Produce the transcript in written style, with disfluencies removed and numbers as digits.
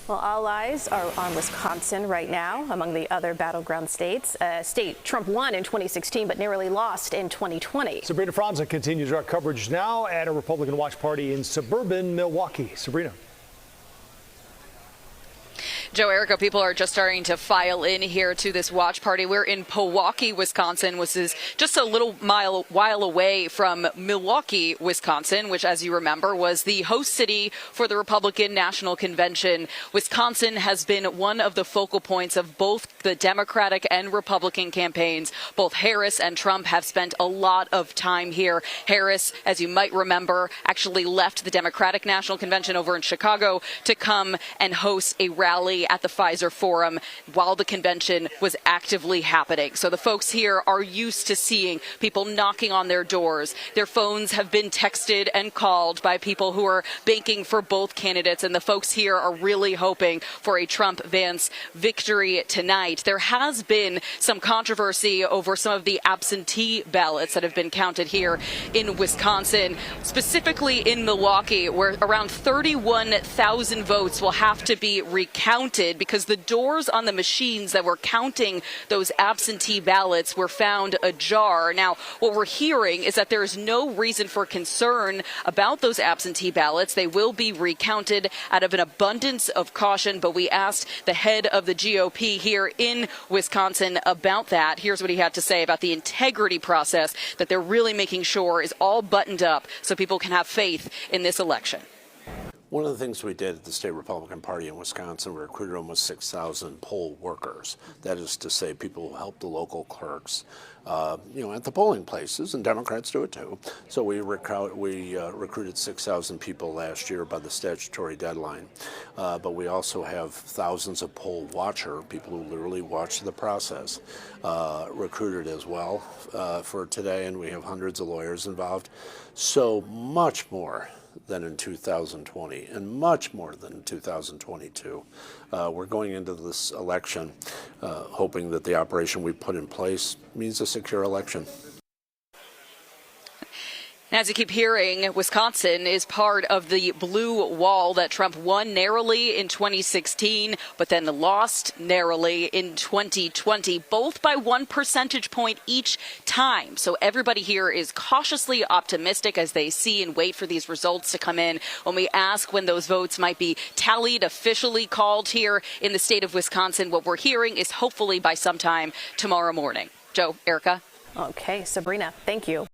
Well, all eyes are on Wisconsin right now, among the other battleground states. A state Trump won in 2016, but narrowly lost in 2020. Sabrina Franza continues our coverage now at a Republican watch party in suburban Milwaukee. Sabrina. Joe, Erica, people are just starting to file in here to this watch party. We're in Pewaukee, Wisconsin, which is just a little while away from Milwaukee, Wisconsin, which, as you remember, was the host city for the Republican National Convention. Wisconsin has been one of the focal points of both the Democratic and Republican campaigns. Both Harris and Trump have spent a lot of time here. Harris, as you might remember, actually left the Democratic National Convention over in Chicago to come and host a rally at the Pfizer Forum while the convention was actively happening. So the folks here are used to seeing people knocking on their doors. Their phones have been texted and called by people who are banking for both candidates, and the folks here are really hoping for a Trump-Vance victory tonight. There has been some controversy over some of the absentee ballots that have been counted here in Wisconsin, specifically in Milwaukee, where around 31,000 votes will have to be recounted because the doors on the machines that were counting those absentee ballots were found ajar. Now, what we're hearing is that there is no reason for concern about those absentee ballots. They will be recounted out of an abundance of caution, but we asked the head of the GOP here in Wisconsin about that. Here's what he had to say about the integrity process that they're really making sure is all buttoned up so people can have faith in this election. One of the things we did at the state Republican Party in Wisconsin, we recruited almost 6,000 poll workers. That is to say, people who help the local clerks, at the polling places, and Democrats do it too. So we recruited 6,000 people last year by the statutory deadline. But we also have thousands of poll watcher, people who literally watch the process, recruited as well for today, and we have hundreds of lawyers involved. So much more than in 2020 and much more than in 2022. We're going into this election hoping that the operation we put in place means a secure election. As you keep hearing, Wisconsin is part of the blue wall that Trump won narrowly in 2016, but then lost narrowly in 2020, both by 1 percentage point each time. So everybody here is cautiously optimistic as they see and wait for these results to come in. When we ask when those votes might be tallied, officially called here in the state of Wisconsin, what we're hearing is hopefully by sometime tomorrow morning. Joe, Erica. Okay, Sabrina, thank you.